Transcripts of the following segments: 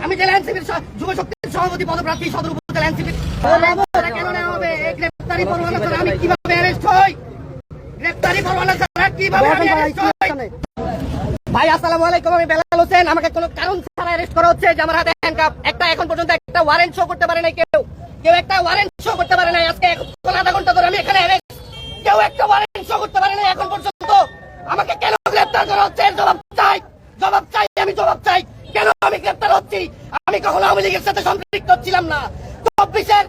আমি জেলা এনসিপির যুব শক্তির সভাপতি পদপ্রার্থী সদর উপজেলা এনসিপি। কেন নেওয়া হবে? এই গ্রেপ্তারি পরোয়ানা ছাড়া আমি কিভাবে অ্যারেস্ট হই? গ্রেপ্তারি পরোয়ানা ছাড়া কিভাবে আমি অ্যারেস্ট হই? ভাই আসসালামু আলাইকুম, আমি বেলাল হোসেন। আমাকে কোনো কারণ ছাড়া অ্যারেস্ট করা হচ্ছে যে আমার হাতে হ্যান্ডকাপ। এখন পর্যন্ত একটা ওয়ারেন্ট শো করতে পারে নাই কেউ একটা ওয়ারেন্ট শো করতে পারে নাই। আজকে আধা ঘন্টা ধরে আমি এখানে অ্যারেস্ট, কেউ একটা ওয়ারেন্ট শো করতে পারে নাই এখন পর্যন্ত। আমাকে কেন গ্রেপ্তার করা হচ্ছে? জবাব চাই, আমি জবাব চাই। কেন আমি গ্রেপ্তার হচ্ছি? আমি কখনো আওয়ামী লীগের সাথে সম্পৃক্ত ছিলাম না। 24-এর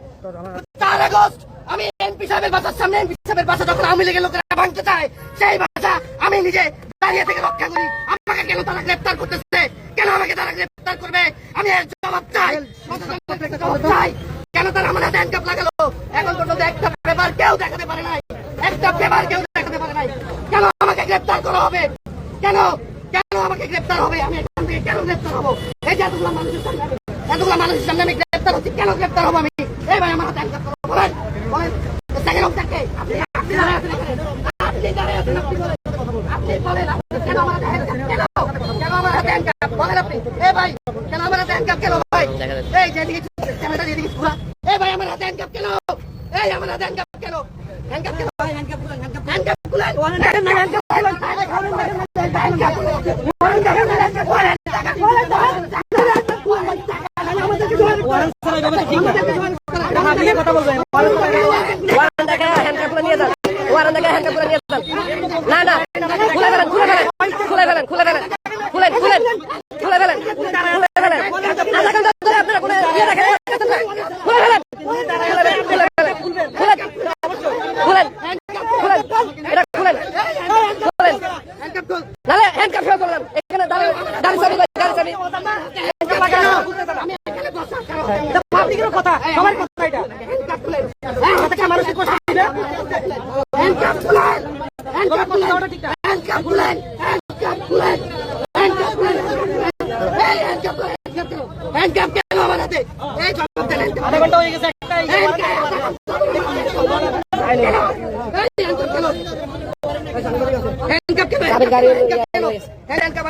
4 আগস্ট আমি এমপি সাহেবের বাসার সামনে, এমপি সাহেবের বাসা যখন আওয়ামী লীগের লোকেরা ভাঙতে চায়, সেই বাসা আমি নিজে দাঁড়িয়ে থেকে রক্ষা করি। আমাকে কেন তারা গ্রেপ্তার করতেছে? কেন আমাকে তারা গ্রেপ্তার করবে? আমি এর জবাব চাই। কেন তারা আমার হাতে হ্যান্ডকাপ লাগালো? এখন পর্যন্ত একটা পেপার কেউ দেখাতে পারে নাই, কেন আমাকে গ্রেপ্তার করা হবে? কেন আমাকে গ্রেপ্তার হবে? আমি এখান থেকে কেন গ্রেপ্তার হবো? এই যে এতগুলো মানুষের সামনে আমি গ্রেপ্তার হচ্ছি, কেন গ্রেপ্তার হবো আমি? এই ভাই আমার হাতে হ্যান্ডকাপ করো, বলেন সেকেন্ড হোমটাকে আপনি দাঁড়িয়ে আছেন, আপনি বলেন কেন আমার হাতে হ্যান্ডকাপ? কেন আমার হাতে হ্যান্ডকাপ বলেন আপনি? এই ভাই কেন আমার হাতে হ্যান্ডকাপ? কেন ভাই? এই যে ক্যামেরা দিয়ে দিকে ঘোরা। এই ভাই আমার হাতে হ্যান্ডকাপ কেন? এই আমার হাতে হ্যান্ডকাপ কেন? হ্যান্ডকাপ কেন ভাই? হ্যান্ডকাপ খুলেন।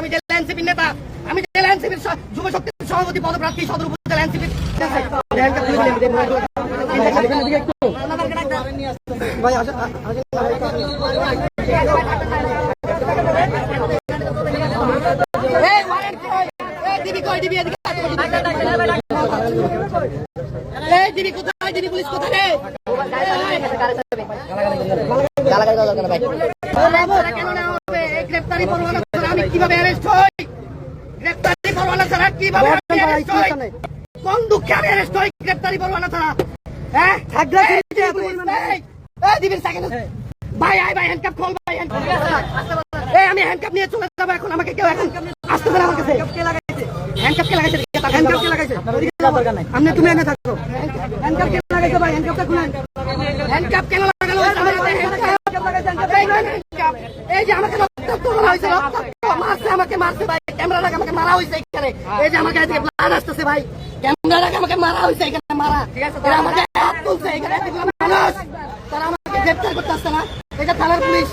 আমি জেলা এনসিপির নেতা, আমি জেলা এনসিপির যুব শক্তির সভাপতি পদপ্রার্থী সদর উপজেলা এনসিপি। পুলিশ কোথায় রে? কেন নেওয়া হবে? এই গ্রেপ্তারি পরোয়ানা ছাড়া আমি কিভাবে অ্যারেস্ট হই? গ্রেপ্তারি পরোয়ানা ছাড়া কিভাবে আমি অ্যারেস্ট হই? কোন দুঃখে আমি অ্যারেস্ট হই গ্রেপ্তারি পরোয়ানা ছাড়া? হ্যাঁ দিবির সেকেন্ড ভাই, ভাই হ্যান্ডকাপ খোল ভাই। আমি হ্যান্ডকাপ নিয়ে চলে যাবো এখন। আমাকে কেউ এখন আসতে পারে আমার কাছে? হ্যান্ডকাপ কে লাগাইছে? আপনি তুমি এনে থাকো। হ্যান্ডকাপ কে লাগাইছে ভাই? হ্যান্ডকাপটা খুলেন। হ্যান্ডকাপ কেন লাগালো? এই যে আমাকে আমাকে মারছে ভাই, ক্যামেরা রাখ, আমাকে মারা হয়েছে এখানে। এই যে আমার গায়ে থেকে ব্লাড আসতেছে ভাই, ক্যামেরা রাখ, আমাকে মারা হয়েছে এখানে, মারা। আমাকে হাত তুলছে এখানে মানুষ, তারা আমাকে গ্রেপ্তার করতে আসছে না। এই যে থানার পুলিশ,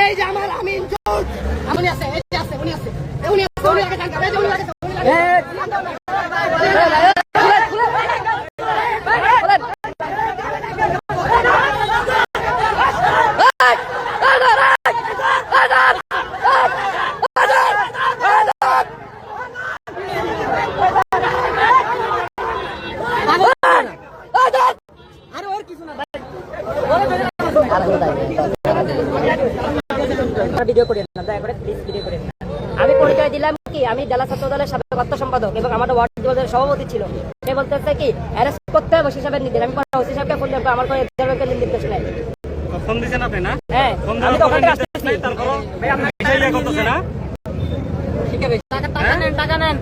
এই যে আমার আমিন জোট, উনি আছে, উনি আছে। আমি পরিচয় দিলাম কি আমি জেলা ছাত্র দলের সাবেক অর্থ সম্পাদক এবং আমার ওয়ার্ড দলের সভাপতি ছিল। সে বলতেছে কি অ্যারেস্ট করতে হবে ওসি সাহেবের নির্দেশ। আমি ওসি সাহেবকে ফোন দেবো, আমার কোনো নির্দেশ নেই। ফোন দিয়েছেন আপনি না? হ্যাঁ, আমি তো ওখান থেকে আসতেছি। তারপর ভাই আপনার বিষয় করতেছে না? টাকা নেন,